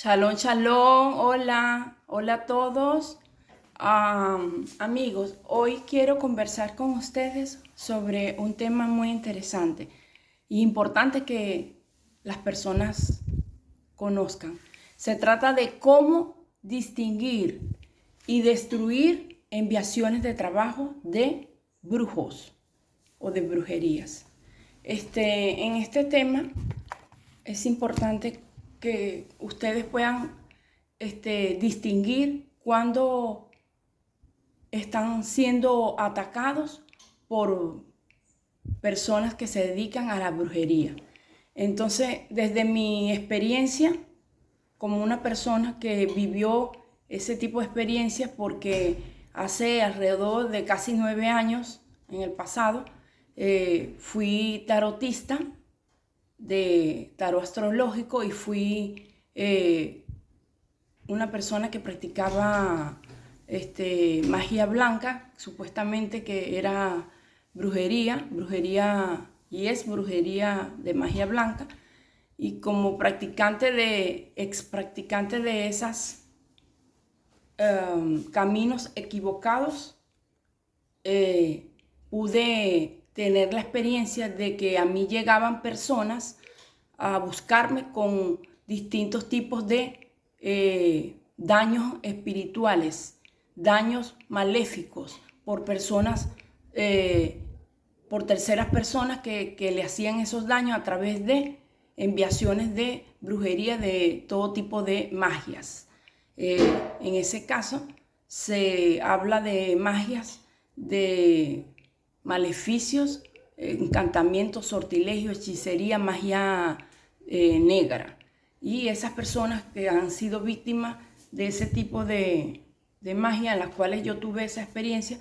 Shalom, shalom, hola a todos. Amigos, hoy quiero conversar con ustedes sobre un tema muy interesante y importante que las personas conozcan. Se trata de cómo distinguir y destruir enviaciones de trabajo de brujos o de brujerías. En este tema es importante que ustedes puedan distinguir cuando están siendo atacados por personas que se dedican a la brujería. Entonces, desde mi experiencia, como una persona que vivió ese tipo de experiencias, porque hace alrededor de casi 9 años en el pasado, fui tarotista de tarot astrológico y fui una persona que practicaba magia blanca, supuestamente que era brujería y es brujería de magia blanca. Y como ex practicante de esas caminos equivocados, pude tener la experiencia de que a mí llegaban personas a buscarme con distintos tipos de daños espirituales, daños maléficos por personas, por terceras personas que le hacían esos daños a través de enviaciones de brujería de todo tipo de magias. En ese caso se habla de magias, de maleficios, encantamientos, sortilegios, hechicería, magia negra. Y esas personas que han sido víctimas de ese tipo de magia, en las cuales yo tuve esa experiencia,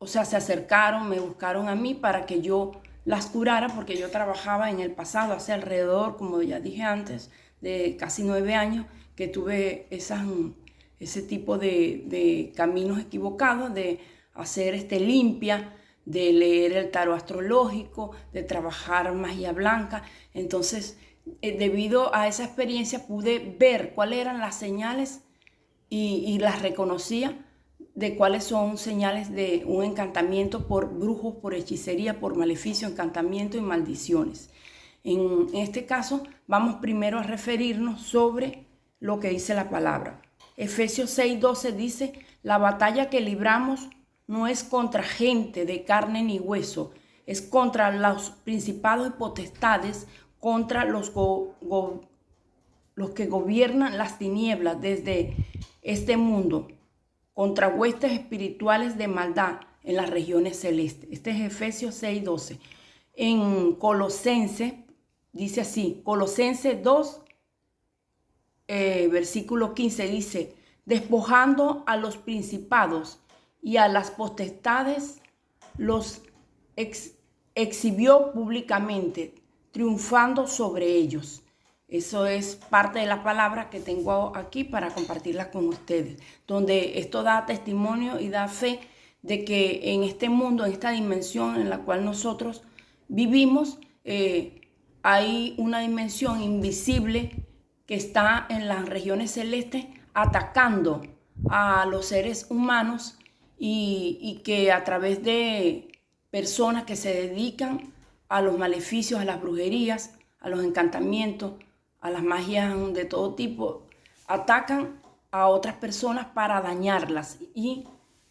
se acercaron, me buscaron a mí para que yo las curara, porque yo trabajaba en el pasado, hace alrededor, como ya dije antes, de casi 9 años, que tuve ese tipo de caminos equivocados, de hacer limpia, de leer el tarot astrológico, de trabajar magia blanca. Entonces, debido a esa experiencia pude ver cuáles eran las señales y las reconocía de cuáles son señales de un encantamiento por brujos, por hechicería, por maleficio, encantamiento y maldiciones. En este caso, vamos primero a referirnos sobre lo que dice la palabra. Efesios 6:12 dice: la batalla que libramos no es contra gente de carne ni hueso, es contra los principados y potestades, contra los que gobiernan las tinieblas desde este mundo, contra huestes espirituales de maldad en las regiones celestes. Este es Efesios 6:12. En Colosenses dice así, Colosenses 2, versículo 15 dice: despojando a los principados y a las potestades, los exhibió públicamente, triunfando sobre ellos. Eso es parte de la palabra que tengo aquí para compartirla con ustedes, donde esto da testimonio y da fe de que en este mundo, en esta dimensión en la cual nosotros vivimos, hay una dimensión invisible que está en las regiones celestes atacando a los seres humanos y que a través de personas que se dedican a los maleficios, a las brujerías, a los encantamientos, a las magias de todo tipo, atacan a otras personas para dañarlas y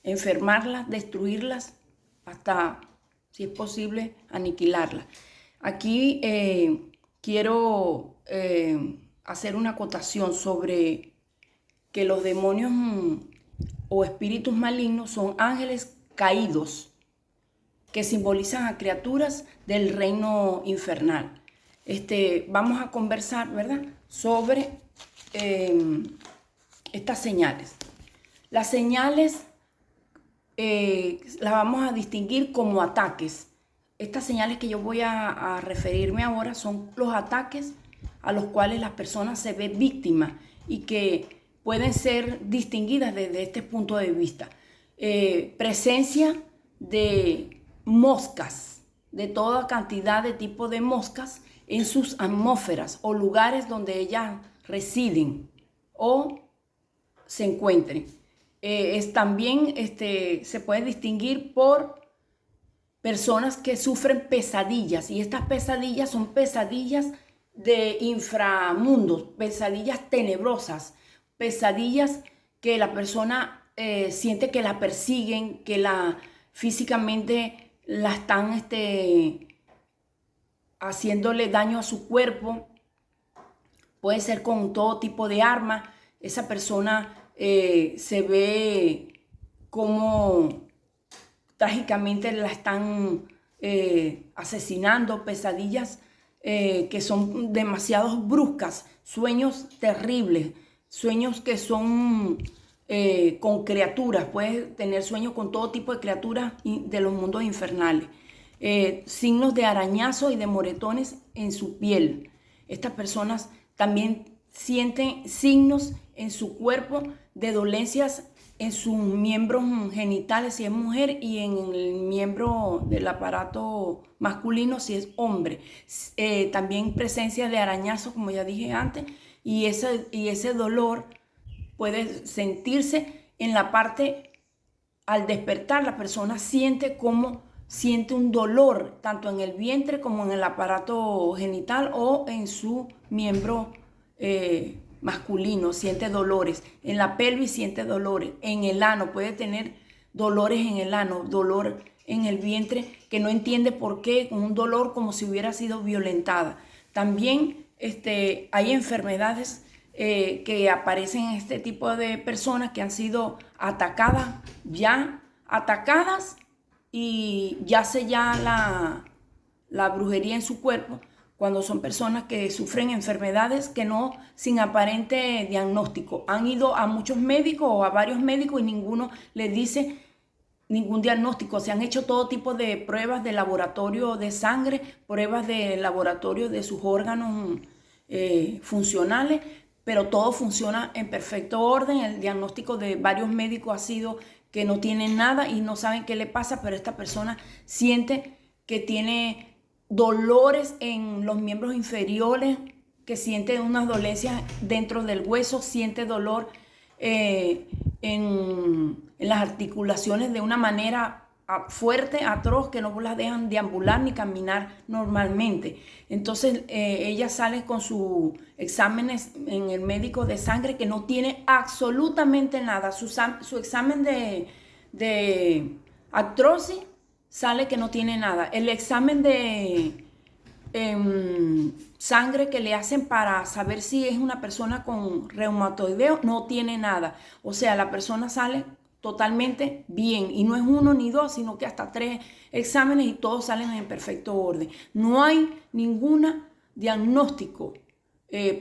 enfermarlas, destruirlas, hasta, si es posible, aniquilarlas. Aquí quiero hacer una acotación sobre que los demonios o espíritus malignos son ángeles caídos que simbolizan a criaturas del reino infernal. Vamos a conversar, ¿verdad?, sobre estas señales. Las señales las vamos a distinguir como ataques. Estas señales que yo voy a referirme ahora son los ataques a los cuales las personas se ven víctimas y que pueden ser distinguidas desde este punto de vista. Presencia de moscas, de toda cantidad de tipo de moscas en sus atmósferas o lugares donde ellas residen o se encuentren. También se puede distinguir por personas que sufren pesadillas, y estas pesadillas son pesadillas de inframundos, pesadillas tenebrosas, pesadillas que la persona siente que la persiguen, que físicamente la están haciéndole daño a su cuerpo. Puede ser con todo tipo de armas. Esa persona se ve como trágicamente la están asesinando, pesadillas que son demasiado bruscas, sueños terribles, sueños que son con criaturas. Puedes tener sueños con todo tipo de criaturas de los mundos infernales. Signos de arañazo y de moretones en su piel. Estas personas también sienten signos en su cuerpo de dolencias en sus miembros genitales si es mujer y en el miembro del aparato masculino si es hombre. También presencia de arañazos, como ya dije antes, y ese dolor puede sentirse en la parte, al despertar la persona siente un dolor tanto en el vientre como en el aparato genital o en su miembro masculino, siente dolores. En la pelvis siente dolores. En el ano puede tener dolores en el ano, dolor en el vientre que no entiende por qué, con un dolor como si hubiera sido violentada. También hay enfermedades que aparecen en este tipo de personas que han sido atacadas y yace ya la brujería en su cuerpo, cuando son personas que sufren enfermedades que no, sin aparente diagnóstico. Han ido a muchos médicos o a varios médicos y ninguno les dice ningún diagnóstico. Se han hecho todo tipo de pruebas de laboratorio de sangre, pruebas de laboratorio de sus órganos funcionales, pero todo funciona en perfecto orden. El diagnóstico de varios médicos ha sido que no tienen nada y no saben qué le pasa, pero esta persona siente que tiene dolores en los miembros inferiores, que siente unas dolencias dentro del hueso, siente dolor en las articulaciones de una manera fuerte, atroz, que no las dejan deambular ni caminar normalmente. Entonces ella sale con sus exámenes en el médico de sangre que no tiene absolutamente nada. Su examen de artrosis sale que no tiene nada. El examen de sangre que le hacen para saber si es una persona con reumatoideo no tiene nada. O sea, la persona sale totalmente bien, y no es uno ni dos, sino que hasta 3 exámenes y todos salen en perfecto orden. No hay ningún diagnóstico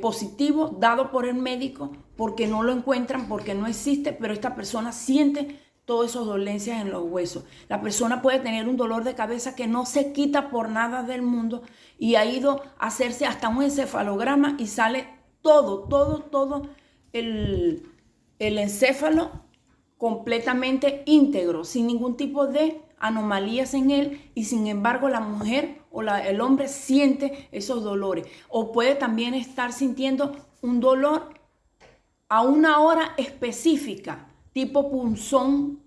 positivo dado por el médico porque no lo encuentran, porque no existe, pero esta persona siente todas esas dolencias en los huesos. La persona puede tener un dolor de cabeza que no se quita por nada del mundo y ha ido a hacerse hasta un encefalograma y sale todo el encéfalo completamente íntegro, sin ningún tipo de anomalías en él, y sin embargo la mujer o el hombre siente esos dolores. O puede también estar sintiendo un dolor a una hora específica, tipo punzón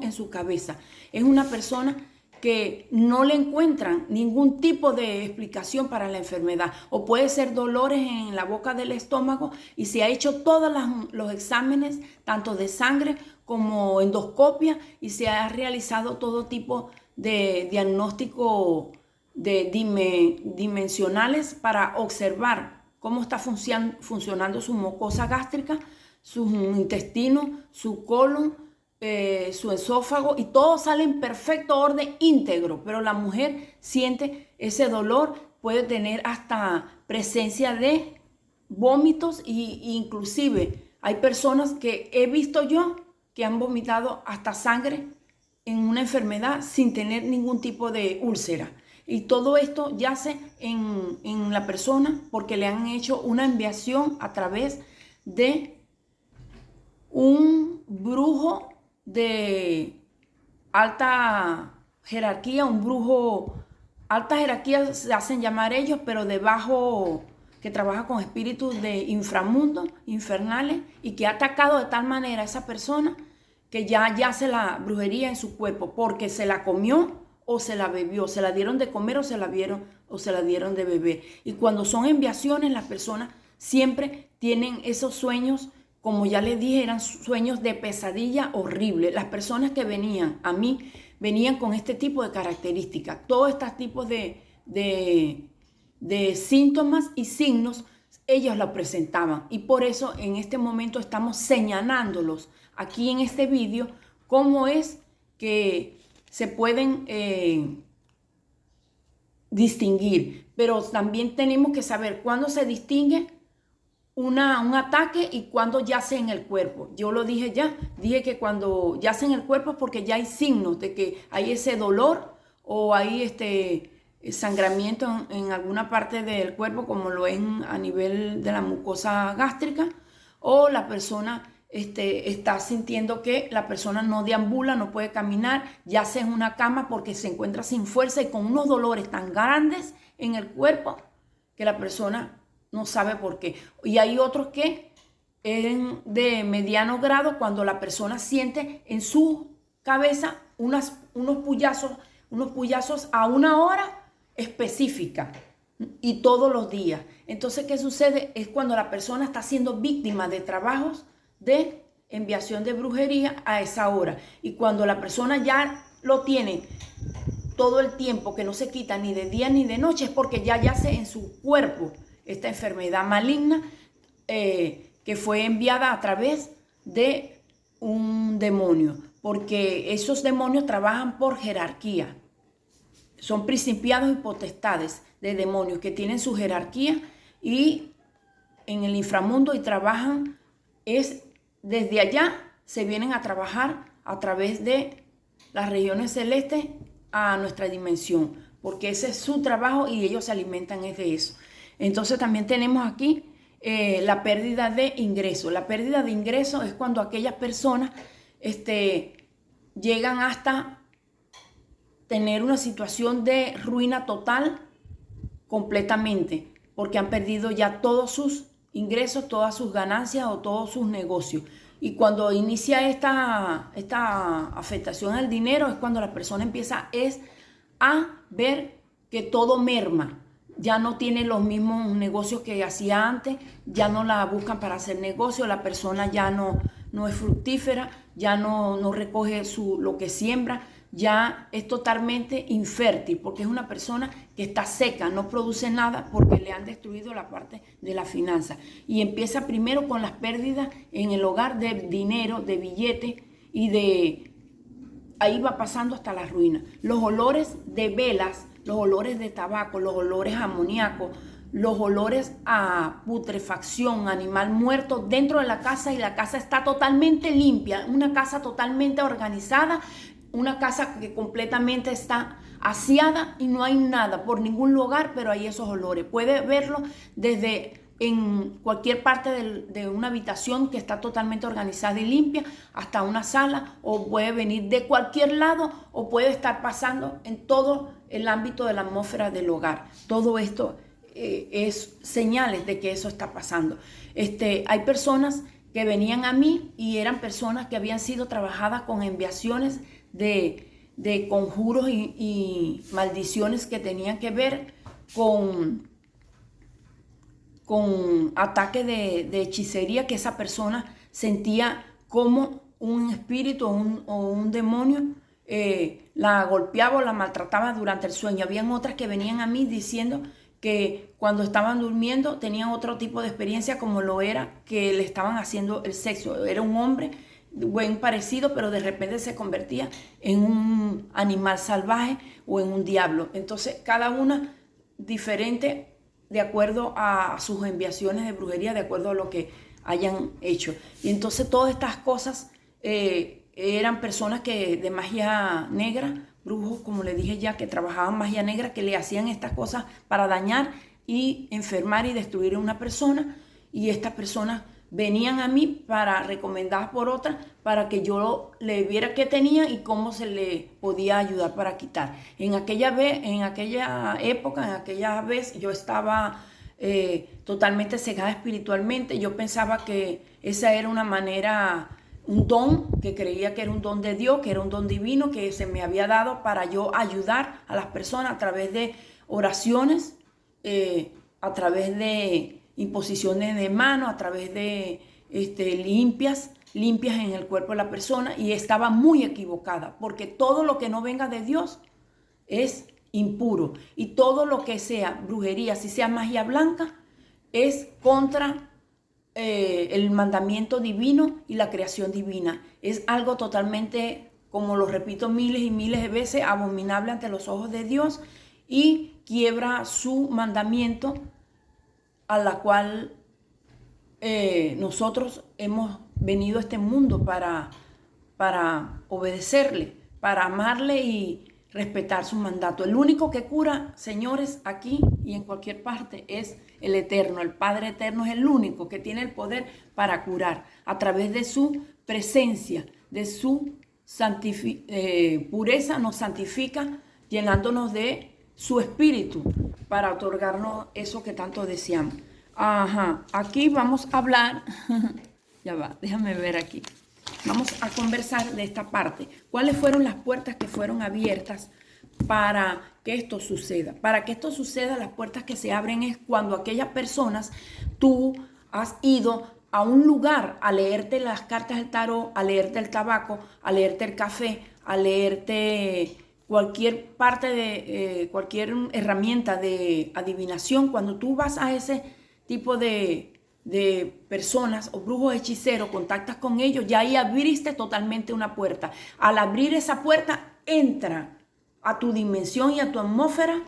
en su cabeza. Es una persona que no le encuentran ningún tipo de explicación para la enfermedad. O puede ser dolores en la boca del estómago y se ha hecho todos los exámenes, tanto de sangre como endoscopia, y se ha realizado todo tipo de diagnóstico dimensionales para observar cómo está funcionando su mucosa gástrica, sus intestinos, su colon, su esófago, y todo sale en perfecto orden íntegro, pero la mujer siente ese dolor, puede tener hasta presencia de vómitos e inclusive hay personas que he visto yo que han vomitado hasta sangre en una enfermedad sin tener ningún tipo de úlcera. Y todo esto yace en la persona porque le han hecho una enviación a través de un brujo de alta jerarquía, un brujo, alta jerarquía se hacen llamar ellos, pero debajo, que trabaja con espíritus de inframundo, infernales, y que ha atacado de tal manera a esa persona que ya yace la brujería en su cuerpo, porque se la comió o se la bebió, se la dieron de comer o se la dieron de beber. Y cuando son enviaciones, las personas siempre tienen esos sueños, como ya les dije, eran sueños de pesadilla horrible. Las personas que venían a mí venían con este tipo de características, todos estos tipos de síntomas y signos, ellos lo presentaban. Y por eso en este momento estamos señalándolos aquí en este vídeo, cómo es que se pueden distinguir. Pero también tenemos que saber cuándo se distingue un ataque y cuando yace en el cuerpo. Yo lo dije ya, dije que cuando yace en el cuerpo es porque ya hay signos de que hay ese dolor o hay sangramiento en alguna parte del cuerpo, como lo es a nivel de la mucosa gástrica, o la persona está sintiendo que la persona no deambula, no puede caminar, yace en una cama porque se encuentra sin fuerza y con unos dolores tan grandes en el cuerpo que la persona no sabe por qué. Y hay otros que es de mediano grado, cuando la persona siente en su cabeza unos puyazos a una hora específica y todos los días. Entonces, ¿qué sucede? Es cuando la persona está siendo víctima de trabajos de enviación de brujería a esa hora. Y cuando la persona ya lo tiene todo el tiempo, que no se quita ni de día ni de noche, es porque ya yace en su cuerpo esta enfermedad maligna que fue enviada a través de un demonio, porque esos demonios trabajan por jerarquía. Son principiados y potestades de demonios que tienen su jerarquía y en el inframundo y trabajan, desde allá se vienen a trabajar a través de las regiones celestes a nuestra dimensión, porque ese es su trabajo y ellos se alimentan de eso. Entonces también tenemos aquí la pérdida de ingresos. La pérdida de ingresos es cuando aquellas personas llegan hasta tener una situación de ruina total completamente, porque han perdido ya todos sus ingresos, todas sus ganancias o todos sus negocios. Y cuando inicia esta afectación al dinero es cuando la persona empieza a ver que todo merma. Ya no tiene los mismos negocios que hacía antes, ya no la buscan para hacer negocio, la persona ya no es fructífera, ya no recoge lo que siembra, ya es totalmente infértil, porque es una persona que está seca, no produce nada porque le han destruido la parte de la finanza. Y empieza primero con las pérdidas en el hogar de dinero, de billetes y ahí va pasando hasta la ruina. Los olores de velas, los olores de tabaco, los olores amoníacos, los olores a putrefacción, animal muerto dentro de la casa, y la casa está totalmente limpia, una casa totalmente organizada, una casa que completamente está aseada y no hay nada por ningún lugar, pero hay esos olores. Puede verlo desde en cualquier parte de una habitación que está totalmente organizada y limpia, hasta una sala, o puede venir de cualquier lado, o puede estar pasando en todo el ámbito de la atmósfera del hogar. Todo esto es señales de que eso está pasando. Hay personas que venían a mí y eran personas que habían sido trabajadas con enviaciones de conjuros y maldiciones que tenían que ver con ataques de hechicería, que esa persona sentía como un espíritu o un demonio la golpeaba o la maltrataba durante el sueño. Habían otras que venían a mí diciendo que cuando estaban durmiendo tenían otro tipo de experiencia, como lo era que le estaban haciendo el sexo. Era un hombre buen parecido, pero de repente se convertía en un animal salvaje o en un diablo. Entonces cada una diferente de acuerdo a sus enviaciones de brujería, de acuerdo a lo que hayan hecho. Y entonces todas estas cosas eran personas que de magia negra, brujos, como le dije ya, que trabajaban magia negra, que le hacían estas cosas para dañar y enfermar y destruir a una persona. Y estas personas venían a mí para recomendadas por otras para que yo le viera qué tenía y cómo se le podía ayudar para quitar. En aquella época, en aquella vez, yo estaba totalmente cegada espiritualmente. Yo pensaba que esa era una manera, un don, que creía que era un don de Dios, que era un don divino, que se me había dado para yo ayudar a las personas a través de oraciones, a través de imposiciones de manos, a través de limpias en el cuerpo de la persona, y estaba muy equivocada, porque todo lo que no venga de Dios es impuro, y todo lo que sea brujería, si sea magia blanca, es contra el mandamiento divino y la creación divina. Es algo totalmente, como lo repito miles y miles de veces, abominable ante los ojos de Dios, y quiebra su mandamiento, a la cual nosotros hemos venido a este mundo para obedecerle, para amarle y respetar su mandato. El único que cura, señores, aquí y en cualquier parte, es el Eterno. El Padre Eterno es el único que tiene el poder para curar a través de su presencia, de su pureza. Nos santifica llenándonos de su espíritu para otorgarnos eso que tanto deseamos. Ajá, aquí vamos a hablar, ya va, déjame ver aquí. Vamos a conversar de esta parte. ¿Cuáles fueron las puertas que fueron abiertas para que esto suceda? Para que esto suceda, las puertas que se abren es cuando aquellas personas, tú has ido a un lugar a leerte las cartas del tarot, a leerte el tabaco, a leerte el café, a leerte cualquier parte de, cualquier herramienta de adivinación. Cuando tú vas a ese tipo de personas o brujos hechiceros, contactas con ellos, ya ahí abriste totalmente una puerta. Al abrir esa puerta, entra a tu dimensión y a tu atmósfera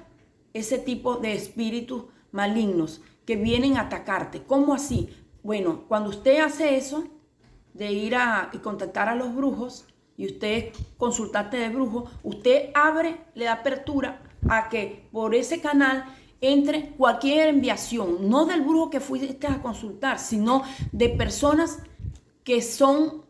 ese tipo de espíritus malignos que vienen a atacarte. ¿Cómo así? Bueno, cuando usted hace eso, de ir y contactar a los brujos, y usted consultarte de brujo, usted abre, le da apertura a que por ese canal entre cualquier enviación, no del brujo que fuiste a consultar, sino de personas que son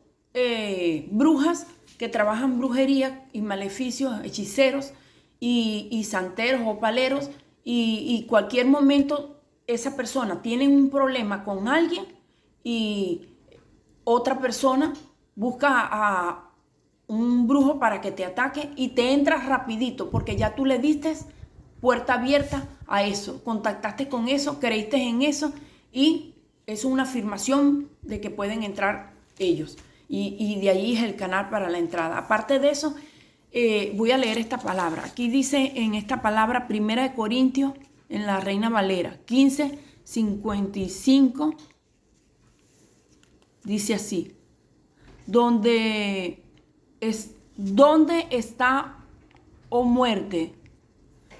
brujas, que trabajan brujería y maleficios, hechiceros y santeros o paleros, y cualquier momento esa persona tiene un problema con alguien y otra persona busca a un brujo para que te ataque y te entras rapidito porque ya tú le diste puerta abierta a eso, contactaste con eso, creíste en eso, y es una afirmación de que pueden entrar ellos, y de ahí es el canal para la entrada. Aparte de eso, voy a leer esta palabra. Aquí dice en esta palabra, 1 Corintios, en la Reina Valera 15:55, dice así: ¿Dónde está, oh muerte?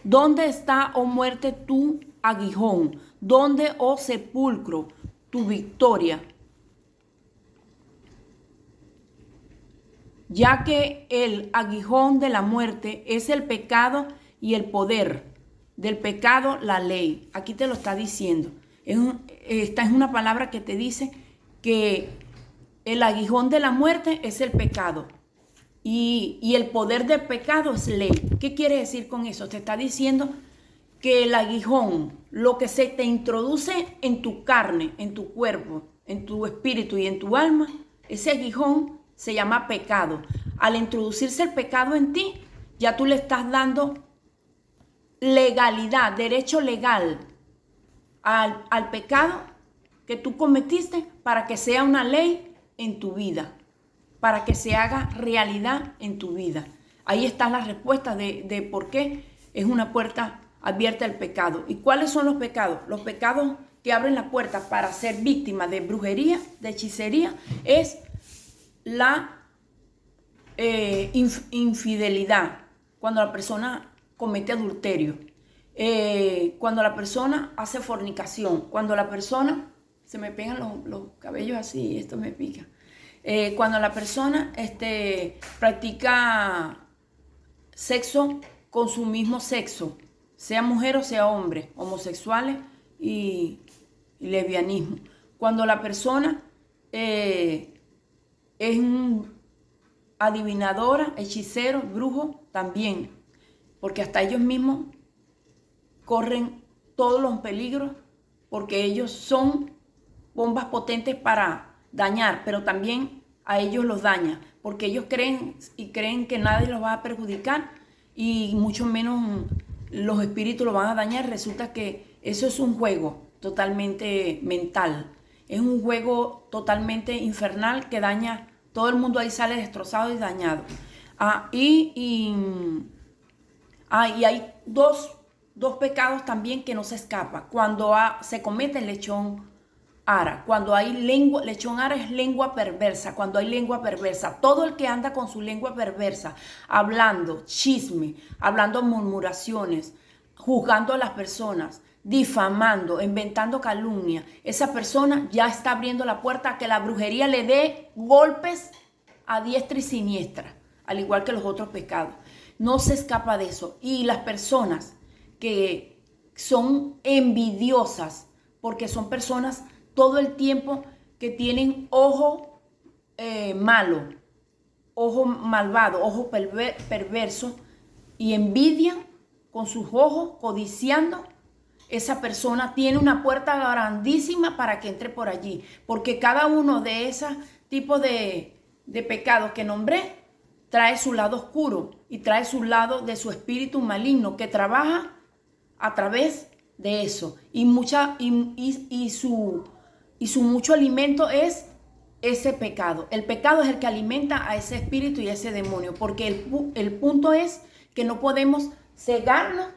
¿Dónde está, oh muerte, tu aguijón? ¿Dónde, oh sepulcro, tu victoria? Ya que el aguijón de la muerte es el pecado, y el poder del pecado, la ley. Aquí te lo está diciendo. Esta es una palabra que te dice que el aguijón de la muerte es el pecado. Y el poder del pecado es ley. ¿Qué quiere decir con eso? Te está diciendo que el aguijón, lo que se te introduce en tu carne, en tu cuerpo, en tu espíritu y en tu alma, ese aguijón se llama pecado. Al introducirse el pecado en ti, ya tú le estás dando legalidad, derecho legal al pecado que tú cometiste para que sea una ley en tu vida, para que se haga realidad en tu vida. Ahí está la respuesta de por qué es una puerta abierta al pecado. ¿Y cuáles son los pecados? Los pecados que abren la puerta para ser víctima de brujería, de hechicería, es la infidelidad, cuando la persona comete adulterio, cuando la persona hace fornicación, cuando la persona, se me pegan los cabellos así, esto me pica. Cuando la persona practica sexo con su mismo sexo, sea mujer o sea hombre, homosexuales y lesbianismo. Cuando la persona es adivinadora, hechicero, brujo, también. Porque hasta ellos mismos corren todos los peligros porque ellos son bombas potentes para dañar, pero también a ellos los daña, porque ellos creen que nadie los va a perjudicar y mucho menos los espíritus los van a dañar. Resulta que eso es un juego totalmente mental, es un juego totalmente infernal que daña, todo el mundo ahí sale destrozado y dañado. Y hay dos pecados también que no se escapan. Cuando se comete el lechón ara, cuando hay lengua, lechón ara es lengua perversa, cuando hay lengua perversa, todo el que anda con su lengua perversa, hablando chisme, hablando murmuraciones, juzgando a las personas, difamando, inventando calumnia, esa persona ya está abriendo la puerta a que la brujería le dé golpes a diestra y siniestra, al igual que los otros pecados. No se escapa de eso. Y las personas que son envidiosas, porque son personas todo el tiempo que tienen ojo malo, ojo malvado, ojo perverso, y envidian con sus ojos, codiciando, esa persona tiene una puerta grandísima para que entre por allí, porque cada uno de esos tipos de pecados que nombré trae su lado oscuro y trae su lado de su espíritu maligno que trabaja a través de eso, y su mucho alimento es ese pecado. El pecado es el que alimenta a ese espíritu y a ese demonio, porque el punto es que no podemos cegarnos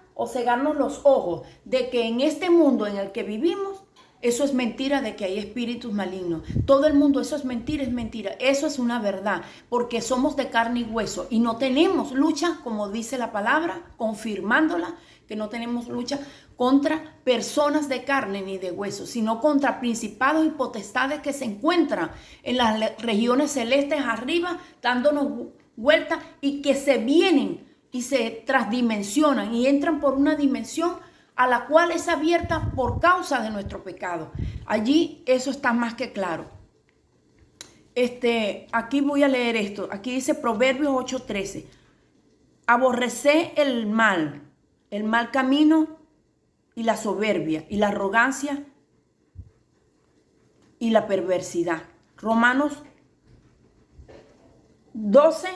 los ojos de que en este mundo en el que vivimos, eso es mentira, de que hay espíritus malignos. Todo el mundo, eso es mentira, es mentira. Eso es una verdad, porque somos de carne y hueso y no tenemos lucha, como dice la palabra, confirmándola, que no tenemos lucha contra personas de carne ni de hueso, sino contra principados y potestades que se encuentran en las regiones celestes arriba, dándonos vueltas, y que se vienen y se transdimensionan y entran por una dimensión a la cual es abierta por causa de nuestro pecado. Allí eso está más que claro. Aquí voy a leer esto. Aquí dice Proverbios 8:13. Aborrecé el mal camino y la soberbia y la arrogancia y la perversidad. Romanos 12,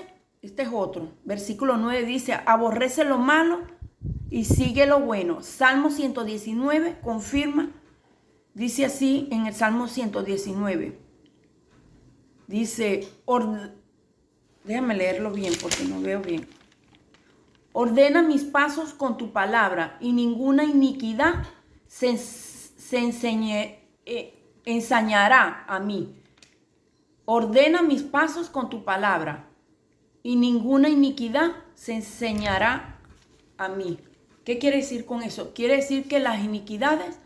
este es otro. Versículo 9 dice, aborrece lo malo y sigue lo bueno. Salmo 119 confirma, dice así en el Salmo 119. Dice, déjame leerlo bien porque no veo bien. Ordena mis pasos con tu palabra y ninguna iniquidad se ensañará a mí. Ordena mis pasos con tu palabra y ninguna iniquidad se enseñará a mí. ¿Qué quiere decir con eso? Quiere decir que las iniquidades,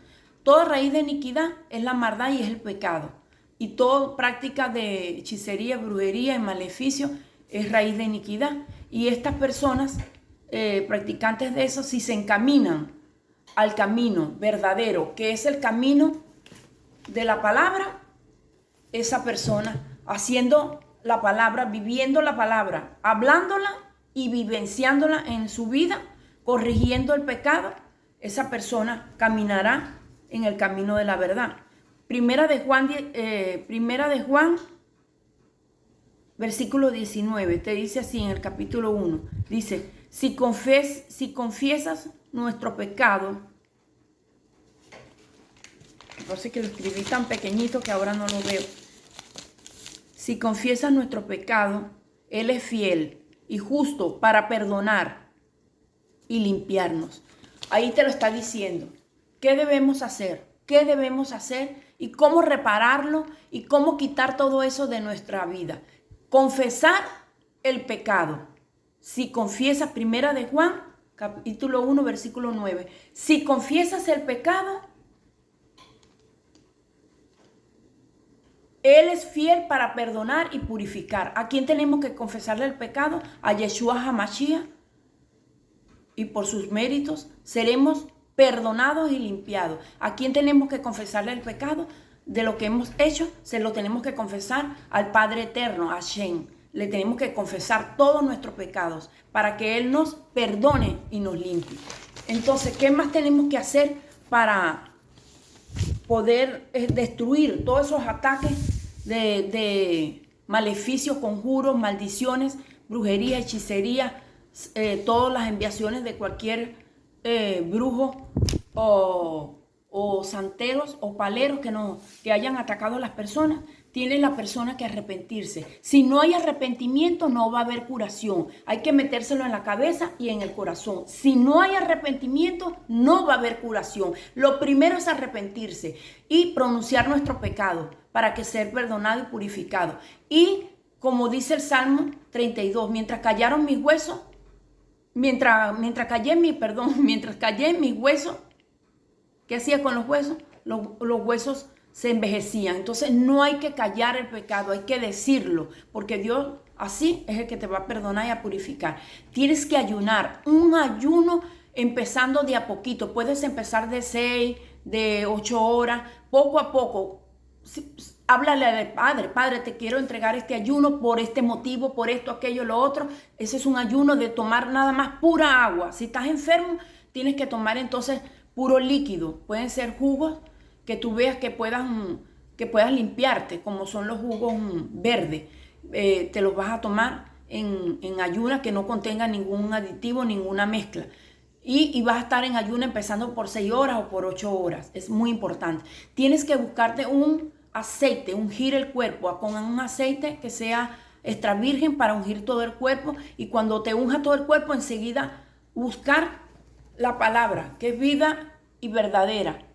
toda raíz de iniquidad es la maldad y es el pecado. Y toda práctica de hechicería, brujería y maleficio es raíz de iniquidad. Y estas personas, practicantes de eso, si se encaminan al camino verdadero, que es el camino de la palabra, esa persona haciendo la palabra, viviendo la palabra, hablándola y vivenciándola en su vida, corrigiendo el pecado, esa persona caminará en el camino de la verdad. Primera de Juan, versículo 19, te dice así en el capítulo 1, dice, si confiesas nuestro pecado, me parece que lo escribí tan pequeñito que ahora no lo veo. Si confiesas nuestro pecado, Él es fiel y justo para perdonar y limpiarnos. Ahí te lo está diciendo. ¿Qué debemos hacer? ¿Qué debemos hacer? Y cómo repararlo y cómo quitar todo eso de nuestra vida. Confesar el pecado. Si confiesas, primera de Juan, capítulo 1, versículo 9. Si confiesas el pecado, Él es fiel para perdonar y purificar. ¿A quién tenemos que confesarle el pecado? A Yeshua HaMashiach. Y por sus méritos seremos perdonados y limpiados. ¿A quién tenemos que confesarle el pecado? de lo que hemos hecho, se lo tenemos que confesar al Padre Eterno, a Hashem. Le tenemos que confesar todos nuestros pecados para que Él nos perdone y nos limpie. Entonces, ¿qué más tenemos que hacer para poder destruir todos esos ataques de maleficios, conjuros, maldiciones, brujería, hechicería, todas las enviaciones de cualquier brujo o santeros o paleros que hayan atacado a las personas? Tiene la persona que arrepentirse. Si no hay arrepentimiento, no va a haber curación. Hay que metérselo en la cabeza y en el corazón. Si no hay arrepentimiento, no va a haber curación. Lo primero es arrepentirse y pronunciar nuestro pecado para que ser perdonado y purificado. Y como dice el Salmo 32, mientras callaron mis huesos, mientras callé en mis huesos, ¿qué hacía con los huesos? Los huesos se envejecían. Entonces no hay que callar el pecado, hay que decirlo, porque Dios así es el que te va a perdonar y a purificar. Tienes que ayunar, un ayuno empezando de a poquito. Puedes empezar de 6, de 8 horas, poco a poco. Háblale al Padre: Padre, te quiero entregar este ayuno por este motivo, por esto, aquello, lo otro. Ese es un ayuno de tomar nada más pura agua. Si estás enfermo, tienes que tomar entonces puro líquido. Pueden ser jugos que tú veas que puedas limpiarte, como son los jugos verdes. Te los vas a tomar en ayuna, que no contenga ningún aditivo, ninguna mezcla. Y vas a estar en ayuna empezando por 6 horas o por 8 horas. Es muy importante. Tienes que buscarte un aceite, ungir el cuerpo con un aceite que sea extra virgen para ungir todo el cuerpo. Y cuando te unja todo el cuerpo, enseguida buscar la palabra, que es vida y verdadera.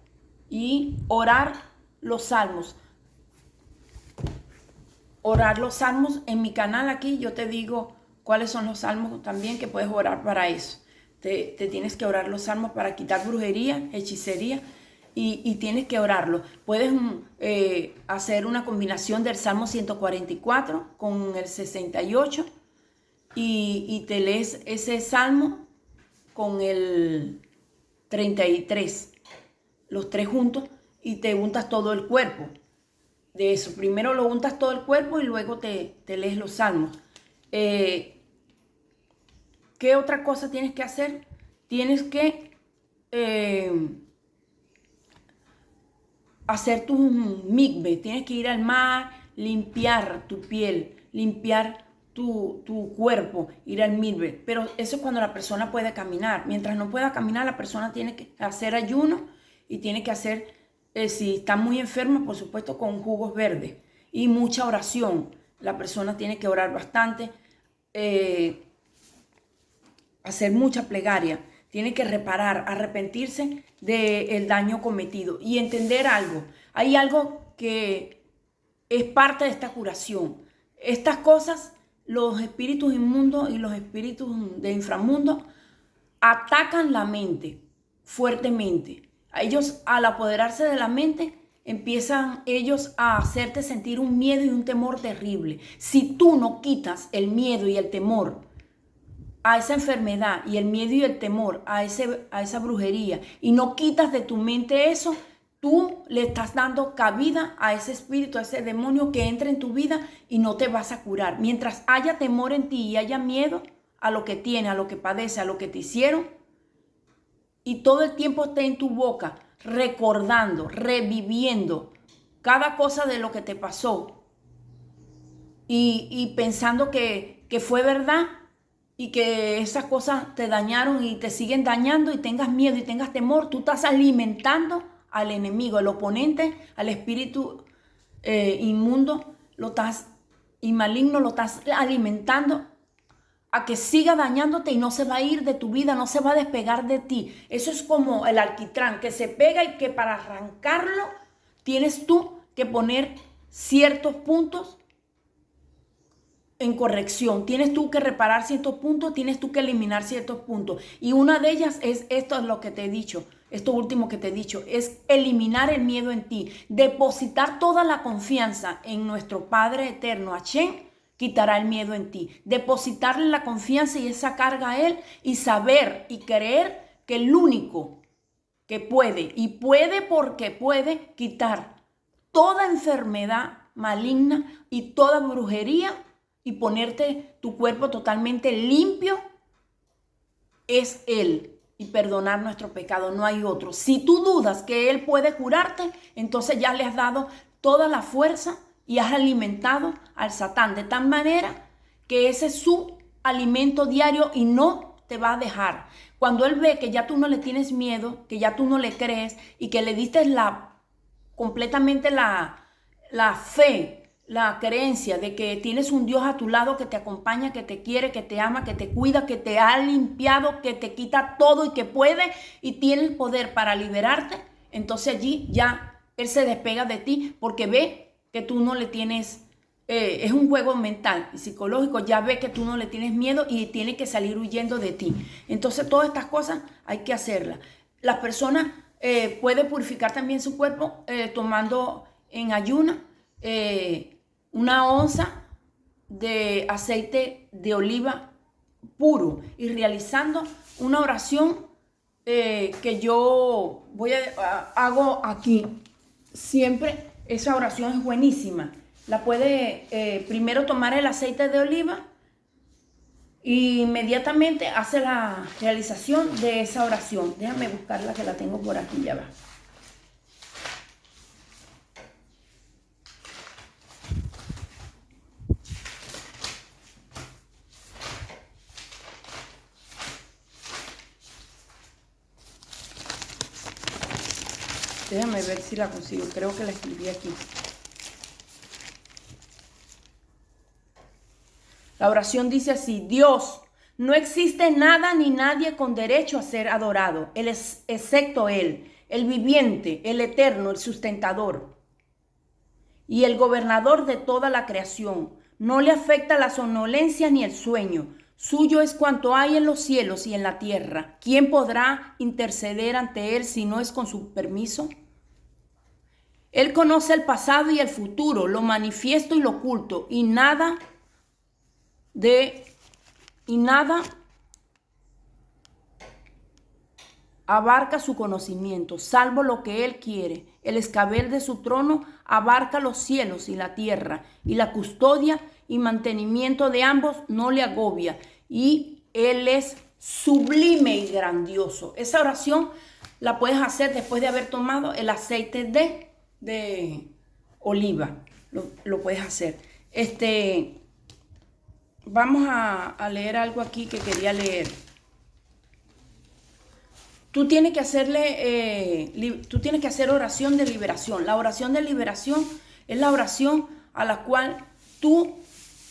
Y orar los salmos. Orar los salmos. En mi canal aquí yo te digo cuáles son los salmos también, que puedes orar para eso. Te tienes que orar los salmos para quitar brujería, hechicería, y tienes que orarlo. Puedes hacer una combinación del Salmo 144 con el 68 y te lees ese salmo con el 33. Los 3 juntos, y te untas todo el cuerpo. De eso, primero lo untas todo el cuerpo y luego te lees los salmos. ¿Qué otra cosa tienes que hacer? Tienes que hacer tu mikve. Tienes que ir al mar, limpiar tu piel, limpiar tu cuerpo, ir al mikve. Pero eso es cuando la persona puede caminar. Mientras no pueda caminar, la persona tiene que hacer ayuno. Y tiene que hacer, si está muy enferma, por supuesto, con jugos verdes. Y mucha oración. La persona tiene que orar bastante. Hacer mucha plegaria. Tiene que reparar, arrepentirse del daño cometido. Y entender algo. Hay algo que es parte de esta curación. Estas cosas, los espíritus inmundos y los espíritus de inframundo atacan la mente fuertemente. Ellos, al apoderarse de la mente, empiezan ellos a hacerte sentir un miedo y un temor terrible. Si tú no quitas el miedo y el temor a esa enfermedad, y el miedo y el temor a esa brujería, y no quitas de tu mente eso, tú le estás dando cabida a ese espíritu, a ese demonio que entra en tu vida, y no te vas a curar. Mientras haya temor en ti y haya miedo a lo que tiene, a lo que padece, a lo que te hicieron, y todo el tiempo esté en tu boca recordando, reviviendo cada cosa de lo que te pasó y pensando que fue verdad y que esas cosas te dañaron y te siguen dañando, y tengas miedo y tengas temor, tú estás alimentando al enemigo, al oponente, al espíritu inmundo y maligno, lo estás alimentando a que siga dañándote, y no se va a ir de tu vida, no se va a despegar de ti. Eso es como el alquitrán, que se pega y que para arrancarlo tienes tú que poner ciertos puntos en corrección. Tienes tú que reparar ciertos puntos, tienes tú que eliminar ciertos puntos. Y una de ellas es esto, es lo que te he dicho, esto último que te he dicho, es eliminar el miedo en ti, depositar toda la confianza en nuestro Padre Eterno, Hashem. Quitará el miedo en ti. Depositarle la confianza y esa carga a Él, y saber y creer que el único que puede, y puede porque puede quitar toda enfermedad maligna y toda brujería y ponerte tu cuerpo totalmente limpio es Él. Y perdonar nuestro pecado, no hay otro. Si tú dudas que Él puede curarte, entonces ya le has dado toda la fuerza y has alimentado al Satán de tal manera que ese es su alimento diario y no te va a dejar. Cuando Él ve que ya tú no le tienes miedo, que ya tú no le crees y que le diste completamente la fe, la creencia de que tienes un Dios a tu lado que te acompaña, que te quiere, que te ama, que te cuida, que te ha limpiado, que te quita todo y que puede y tiene el poder para liberarte, entonces allí ya Él se despega de ti porque ve que tú no le tienes, es un juego mental y psicológico, ya ve que tú no le tienes miedo y tiene que salir huyendo de ti. Entonces todas estas cosas hay que hacerlas. Las personas pueden purificar también su cuerpo tomando en ayuna una onza de aceite de oliva puro y realizando una oración que yo hago aquí siempre. Esa oración es buenísima. La puede primero tomar el aceite de oliva e inmediatamente hace la realización de esa oración. Déjame buscarla que la tengo por aquí, ya va. Déjame ver si la consigo. Creo que la escribí aquí. La oración dice así: Dios, no existe nada ni nadie con derecho a ser adorado, excepto Él, el viviente, el eterno, el sustentador y el gobernador de toda la creación. No le afecta la somnolencia ni el sueño. Suyo es cuanto hay en los cielos y en la tierra. ¿Quién podrá interceder ante Él si no es con su permiso? Él conoce el pasado y el futuro, lo manifiesto y lo oculto, y nada abarca su conocimiento, salvo lo que Él quiere. El escabel de su trono abarca los cielos y la tierra, y la custodia y mantenimiento de ambos no le agobia, y Él es sublime y grandioso. Esa oración la puedes hacer después de haber tomado el aceite de oliva. Lo puedes hacer. Vamos a leer algo aquí que quería leer. Tú tienes que hacer oración de liberación. La oración de liberación es la oración a la cual tú,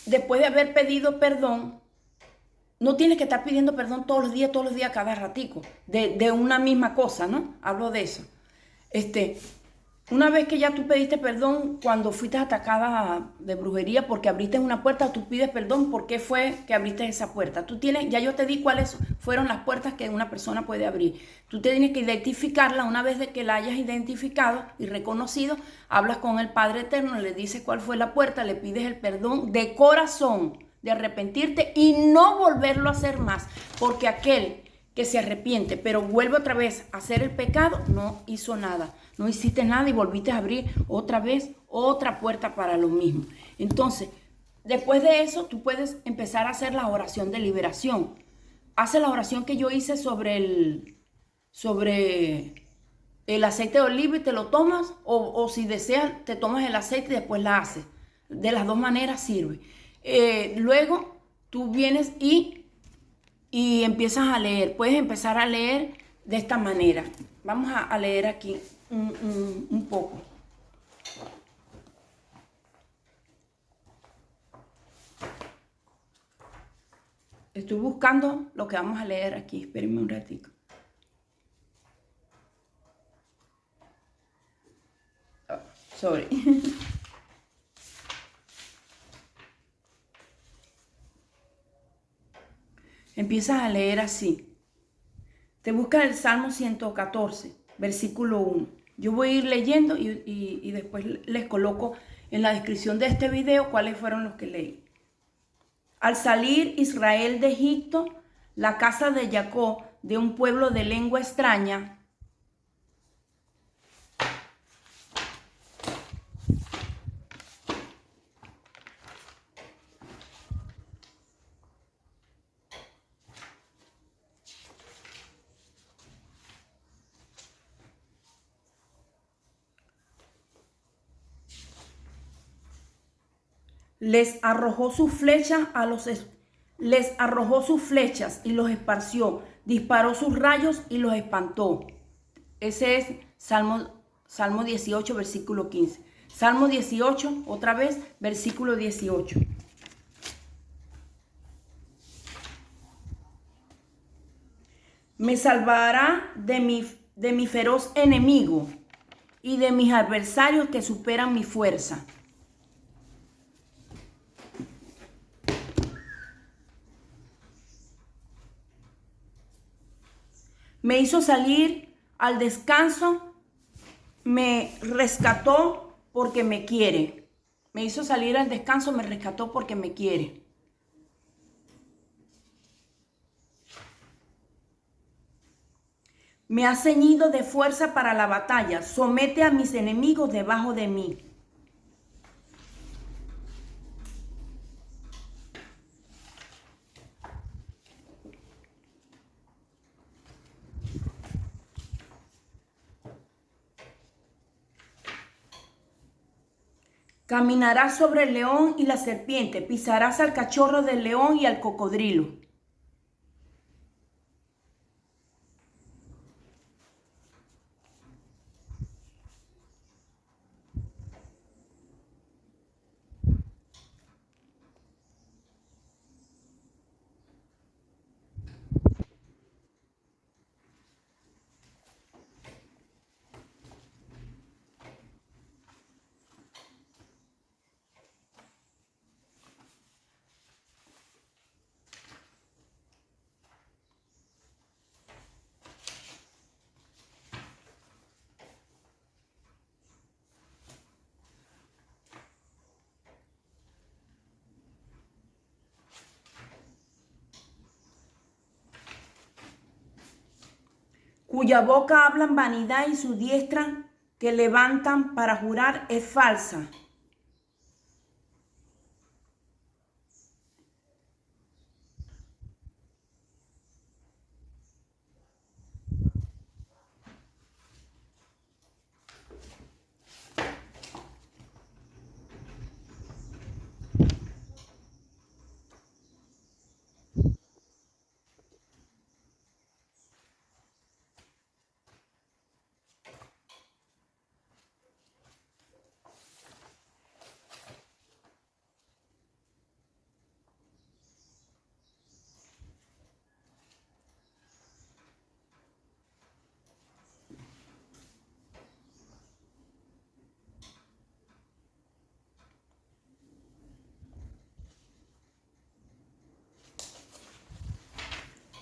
después de haber pedido perdón, no tienes que estar pidiendo perdón todos los días, cada ratico, de una misma cosa, ¿no? Hablo de eso. Una vez que ya tú pediste perdón cuando fuiste atacada de brujería porque abriste una puerta, tú pides perdón porque fue que abriste esa puerta. Ya yo te di cuáles fueron las puertas que una persona puede abrir. Tú tienes que identificarla. Una vez de que la hayas identificado y reconocido, hablas con el Padre Eterno, le dices cuál fue la puerta, le pides el perdón de corazón, de arrepentirte y no volverlo a hacer más, porque aquel que se arrepiente, pero vuelve otra vez a hacer el pecado, no hizo nada. No hiciste nada y volviste a abrir otra vez otra puerta para lo mismo. Entonces, después de eso, tú puedes empezar a hacer la oración de liberación. Hace la oración que yo hice sobre el aceite de oliva y te lo tomas, o si deseas, te tomas el aceite y después la haces. De las dos maneras sirve. Luego, tú vienes y empiezas a leer. Puedes empezar a leer de esta manera. Vamos a leer aquí un poco. Estoy buscando lo que vamos a leer aquí. Espérenme un ratito. Oh, sorry. Empiezas a leer así. Te buscas el Salmo 114, versículo 1. Yo voy a ir leyendo y después les coloco en la descripción de este video cuáles fueron los que leí. Al salir Israel de Egipto, la casa de Jacob, de un pueblo de lengua extraña, Les arrojó sus flechas y los esparció, disparó sus rayos y los espantó. Ese es Salmo 18, versículo 15. Salmo 18, otra vez, versículo 18. Me salvará de mi feroz enemigo y de mis adversarios que superan mi fuerza. Me hizo salir al descanso, me rescató porque me quiere. Me hizo salir al descanso, me rescató porque me quiere. Me ha ceñido de fuerza para la batalla, somete a mis enemigos debajo de mí. Caminarás sobre el león y la serpiente, pisarás al cachorro del león y al cocodrilo. Cuya boca hablan vanidad y su diestra que levantan para jurar es falsa.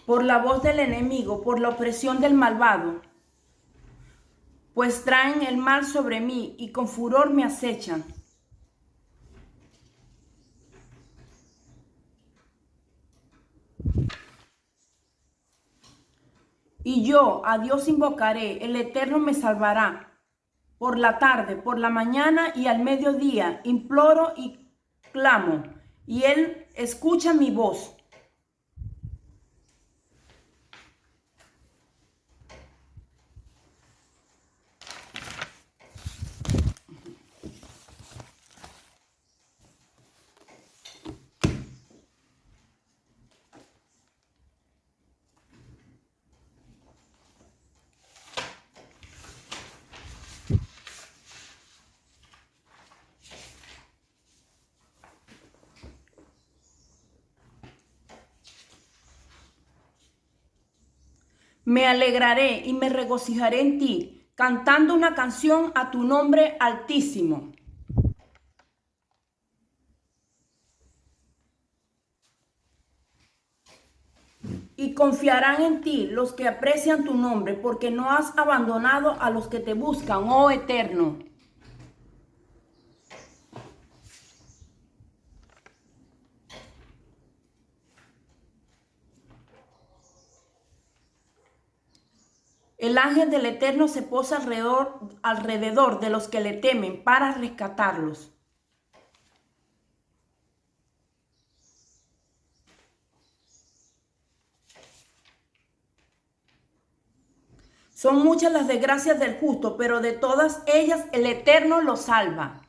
Por la voz del enemigo, por la opresión del malvado, pues traen el mal sobre mí y con furor me acechan. Y yo a Dios invocaré, el Eterno me salvará. Por la tarde, por la mañana y al mediodía imploro y clamo, y Él escucha mi voz. Me alegraré y me regocijaré en ti, cantando una canción a tu nombre altísimo. Y confiarán en ti los que aprecian tu nombre, porque no has abandonado a los que te buscan, oh Eterno. El ángel del Eterno se posa alrededor de los que le temen para rescatarlos. Son muchas las desgracias del justo, pero de todas ellas el Eterno lo salva.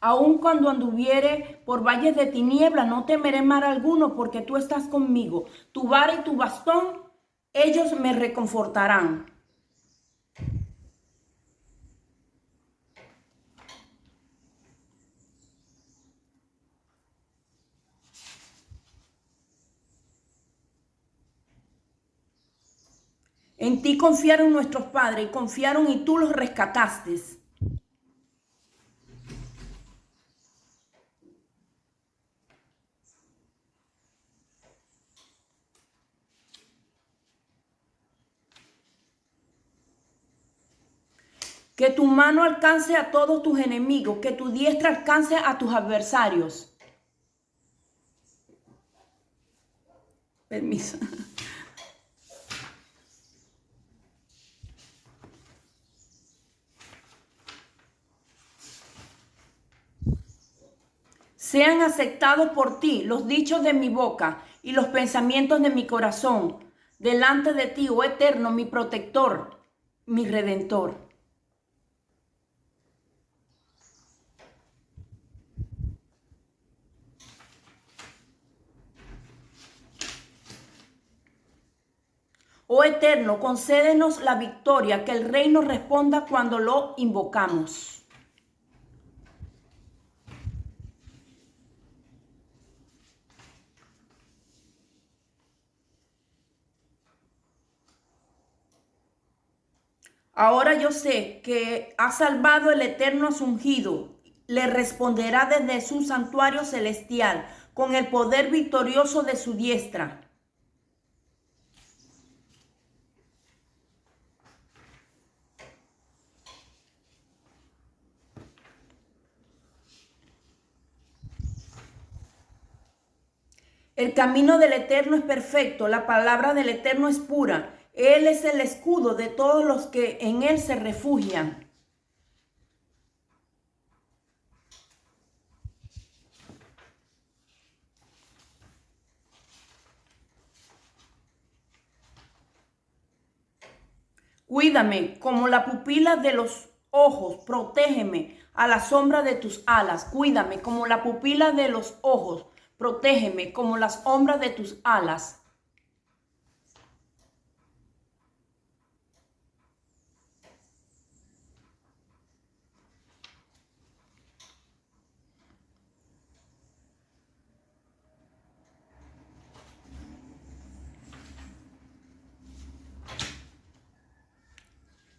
Aun cuando anduviere por valles de tiniebla, no temeré mal alguno, porque tú estás conmigo. Tu vara y tu bastón, ellos me reconfortarán. En ti confiaron nuestros padres y confiaron y tú los rescataste. Que tu mano alcance a todos tus enemigos, que tu diestra alcance a tus adversarios. Permiso. Sean aceptados por ti los dichos de mi boca y los pensamientos de mi corazón, delante de ti, oh Eterno, mi protector, mi redentor. Oh Eterno, concédenos la victoria, que el Rey nos responda cuando lo invocamos. Ahora yo sé que ha salvado el Eterno a su ungido. Le responderá desde su santuario celestial, con el poder victorioso de su diestra. El camino del Eterno es perfecto, la palabra del Eterno es pura. Él es el escudo de todos los que en él se refugian. Cuídame como la pupila de los ojos, protégeme a la sombra de tus alas. Cuídame como la pupila de los ojos, protégeme como las sombras de tus alas.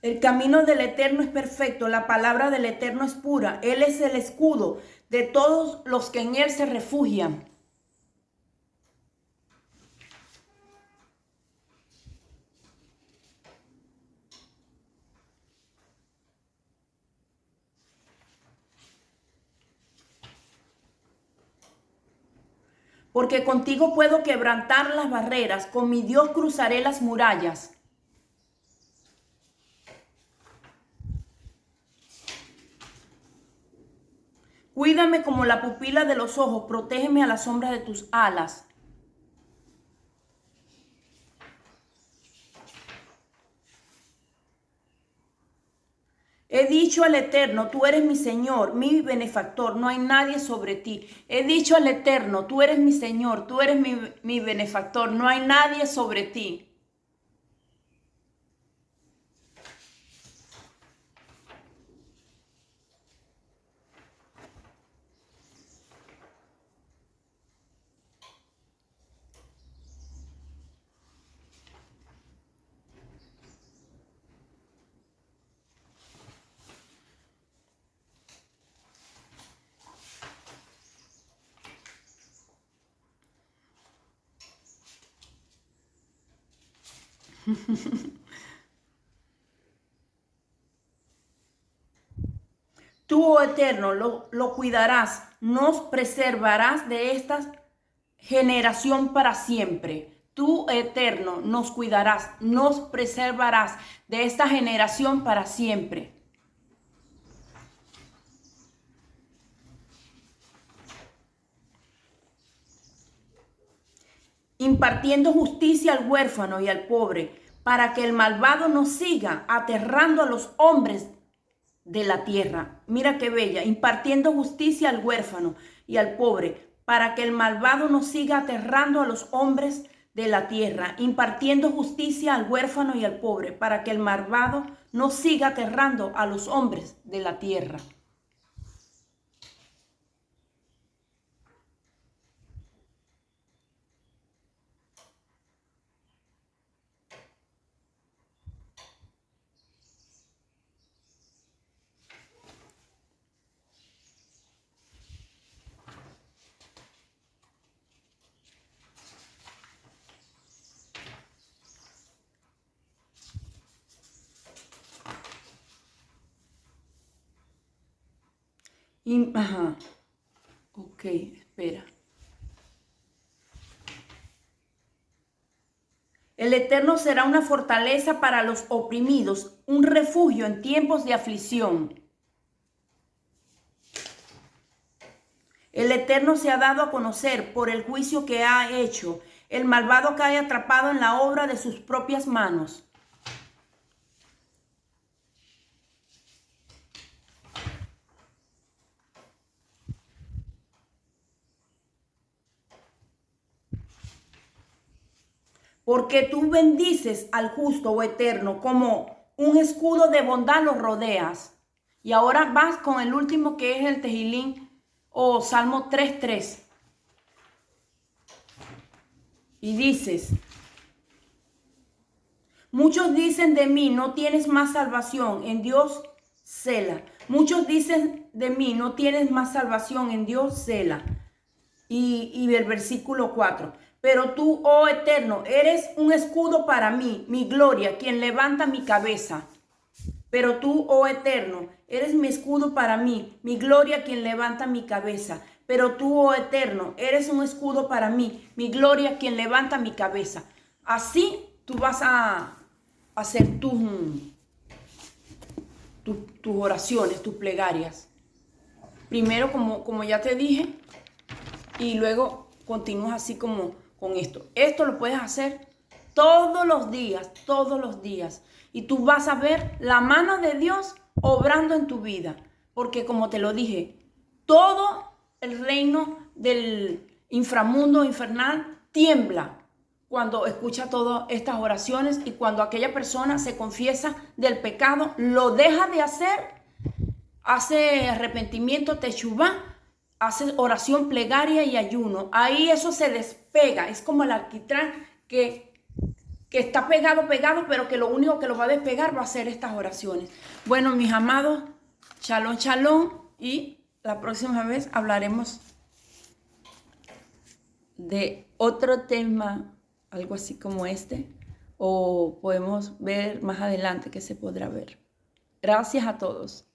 El camino del Eterno es perfecto, la palabra del Eterno es pura. Él es el escudo de todos los que en él se refugian. Porque contigo puedo quebrantar las barreras, con mi Dios cruzaré las murallas. Cuídame como la pupila de los ojos, protégeme a la sombra de tus alas. He dicho al Eterno, tú eres mi Señor, mi benefactor, no hay nadie sobre ti. He dicho al Eterno, tú eres mi Señor, tú eres mi benefactor, no hay nadie sobre ti. Tú, oh Eterno, lo cuidarás, nos preservarás de esta generación para siempre. Tú, Eterno, nos cuidarás, nos preservarás de esta generación para siempre. Impartiendo justicia al huérfano y al pobre, para que el malvado no siga aterrando a los hombres de la tierra. Mira qué bella, impartiendo justicia al huérfano y al pobre, para que el malvado no siga aterrando a los hombres de la tierra, impartiendo justicia al huérfano y al pobre, para que el malvado no siga aterrando a los hombres de la tierra. Ajá. Ok, espera. El Eterno será una fortaleza para los oprimidos, un refugio en tiempos de aflicción. El Eterno se ha dado a conocer por el juicio que ha hecho. El malvado cae atrapado en la obra de sus propias manos. Porque tú bendices al justo, oh Eterno, como un escudo de bondad lo rodeas. Y ahora vas con el último, que es el Tejilín o Salmo 3:3. Y dices: muchos dicen de mí, no tienes más salvación en Dios, Sela. Muchos dicen de mí, no tienes más salvación en Dios, Sela. Y el versículo 4. Pero tú, oh Eterno, eres un escudo para mí, mi gloria, quien levanta mi cabeza. Pero tú, oh Eterno, eres mi escudo para mí, mi gloria, quien levanta mi cabeza. Pero tú, oh Eterno, eres un escudo para mí, mi gloria, quien levanta mi cabeza. Así tú vas a hacer tus oraciones, tus plegarias. Primero, como ya te dije, y luego continúas así como con esto. Esto lo puedes hacer todos los días, todos los días. Y tú vas a ver la mano de Dios obrando en tu vida. Porque como te lo dije, todo el reino del inframundo infernal tiembla cuando escucha todas estas oraciones, y cuando aquella persona se confiesa del pecado, lo deja de hacer, hace arrepentimiento, techubá, hace oración, plegaria y ayuno. Ahí eso se despega. Es como el alquitrán que está pegado, pero que lo único que lo va a despegar va a ser estas oraciones. Bueno, mis amados, shalom, shalom. Y la próxima vez hablaremos de otro tema, algo así como este. O podemos ver más adelante que se podrá ver. Gracias a todos.